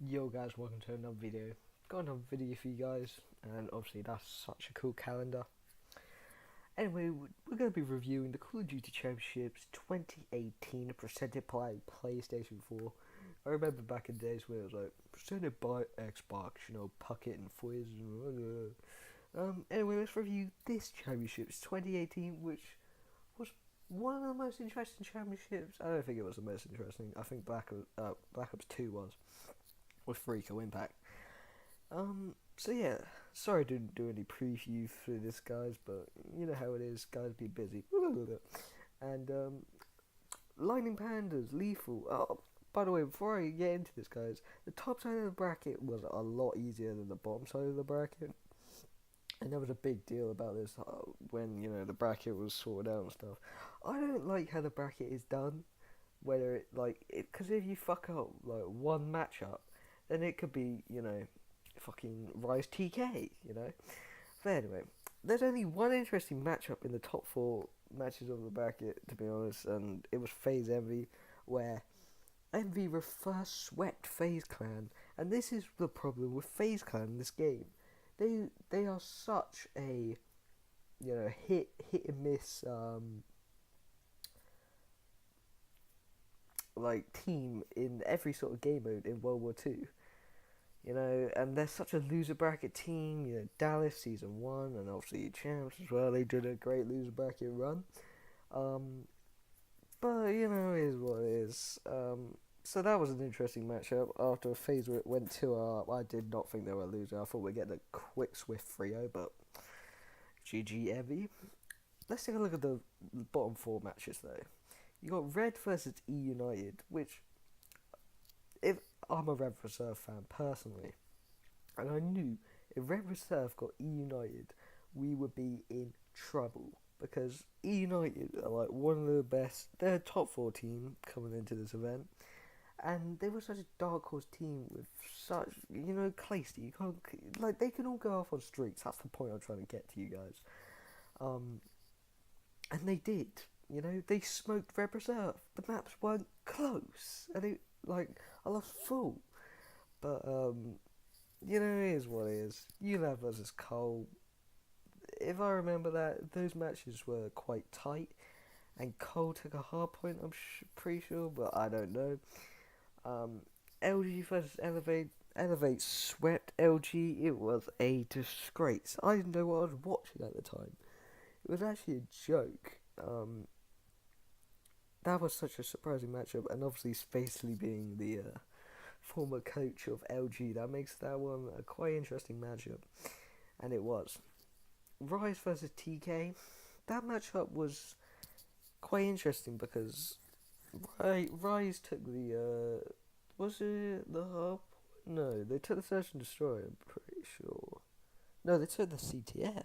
Yo guys, welcome to another video. Got another video for you guys, and obviously that's such a cool calendar. Anyway, we're going to be reviewing the Call of Duty Championships 2018 presented by PlayStation 4. I remember back in days where it was like, presented by Xbox, Puckett and Fizz. Anyway, let's review this Championships 2018, which was one of the most interesting championships. I don't think it was the most interesting. I think Black Ops 2 was, with Rico Impact. So yeah, sorry I didn't do any preview for this, guys, but you know how it is, guys be busy. And Lightning Pandas, Lethal. Oh, by the way, before I get into this, guys, the top side of the bracket was a lot easier than the bottom side of the bracket, and there was a big deal about this when the bracket was sorted out and stuff. I don't like how the bracket is done, whether because if you fuck up like one matchup, then it could be fucking Rise TK. But anyway, there's only one interesting matchup in the top four matches of the bracket, to be honest, and it was FaZe Envy, where Envy were first swept FaZe Clan, and this is the problem with FaZe Clan in this game. They are such a hit and miss like team in every sort of game mode in World War Two. And they're such a loser bracket team. Dallas season one, and obviously champs as well. They did a great loser bracket run. Um, but it is what it is. So that was an interesting matchup. After FaZe went 2-up, I did not think they were a loser. I thought we'd get a quick, swift 3-0, but GG Evie. Let's take a look at the bottom four matches though. You got Red versus E United, which, if I'm a Red Reserve fan personally, and I knew if Red Reserve got E United, we would be in trouble because E United are like one of the best. They're a top four team coming into this event, and they were such a dark horse team with such Clasty. You can't they can all go off on streaks. That's the point I'm trying to get to you guys. Um, and they did. They smoked Red Reserve. The maps weren't close, and I lost full. But it is what it is. ULAB versus Cole. If I remember that, those matches were quite tight, and Cole took a hard point. I'm pretty sure, but I don't know. LG versus Elevate. Elevate swept LG. It was a disgrace. I didn't know what I was watching at the time. It was actually a joke. That was such a surprising matchup, and obviously Spacely being the former coach of LG, that makes that one a quite interesting matchup, and it was. Rise versus TK, that matchup was quite interesting because Rise took the was it the hub? No, they took the Search and Destroy. I'm pretty sure. No, they took the CTF.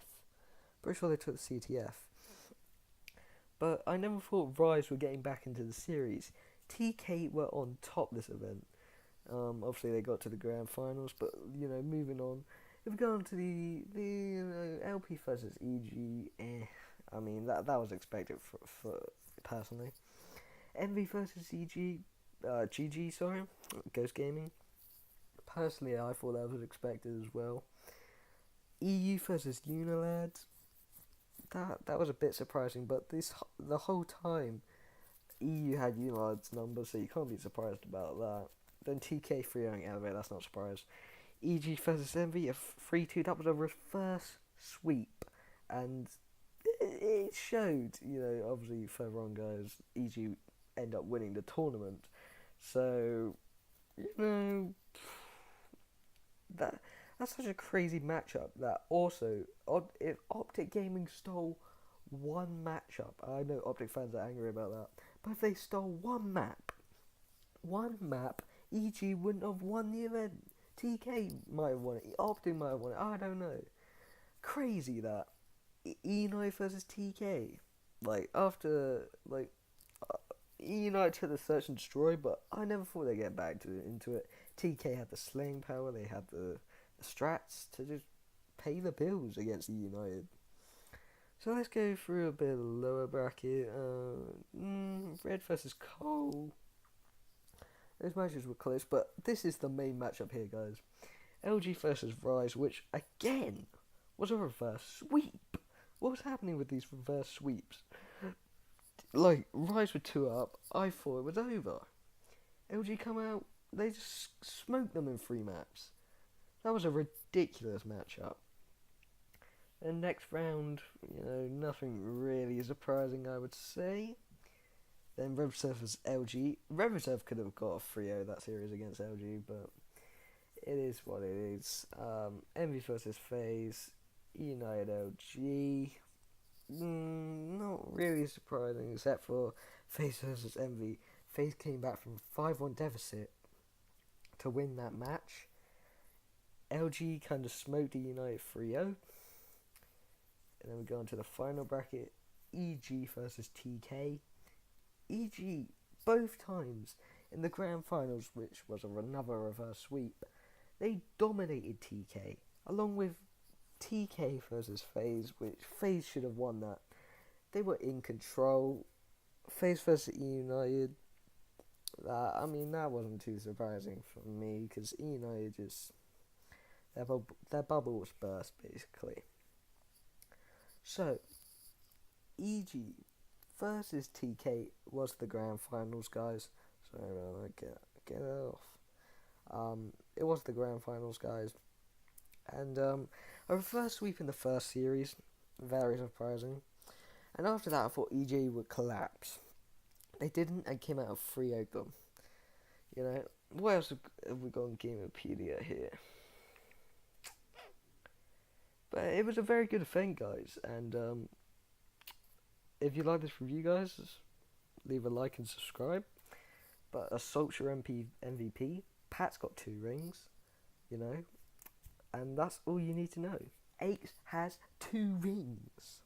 Pretty sure they took the CTF. But I never thought Rise were getting back into the series. TK were on top this event. Obviously, they got to the grand finals, but moving on. If we go on to the LP versus EG, I mean that was expected for personally. Envy versus EG, GG, sorry, Ghost Gaming. Personally, I thought that was expected as well. EU versus Unilad, that was a bit surprising, but the whole time EU had Unilad's number, so you can't be surprised about that. Then TK 3-0 Elevate, that's not a surprise. EG versus Envy, a 3-2, that was a reverse sweep, and it showed, obviously further on guys, EG end up winning the tournament. So, that that's such a crazy matchup that also, if Optic Gaming stole one matchup, I know Optic fans are angry about that, but if they stole one map, EG wouldn't have won the event. TK might have won it, Optic might have won it, I don't know. Crazy that. E9 versus TK. After, E9 took the Search and Destroy, but I never thought they'd get back into it. TK had the slaying power, they had the strats to just pay the bills against United. So let's go through a bit of the lower bracket. Red versus Cole. Those matches were close, but this is the main matchup here, guys. LG versus Rise, which again was a reverse sweep. What was happening with these reverse sweeps? Like, Rise were 2 up, I thought it was over. LG come out, they just smoked them in 3 maps. That was a ridiculous matchup. And next round, nothing really surprising, I would say. Then Rev versus LG. Rev could have got a 3-0 that series against LG, but it is what it is. Envy versus FaZe. United LG. Not really surprising, except for FaZe versus Envy. FaZe came back from 5-1 deficit to win that match. LG kind of smoked the United 3-0. And then we go on to the final bracket. EG versus TK. EG, both times in the grand finals, which was another reverse sweep, they dominated TK, along with TK versus FaZe, which FaZe should have won that. They were in control. FaZe versus United, that wasn't too surprising for me, because United just, their bubble was burst, basically. So, EG versus TK was the grand finals, guys. Sorry about that, get it off. It was the grand finals, guys. And a reverse sweep in the first series, very surprising. And after that, I thought EG would collapse. They didn't, and came out of 3-0 them. What else have we got on Gamepedia here? But it was a very good event, guys. And if you like this review, guys, leave a like and subscribe. But Assault's your MVP. Pat's got 2 rings, and that's all you need to know. Aches has 2 rings.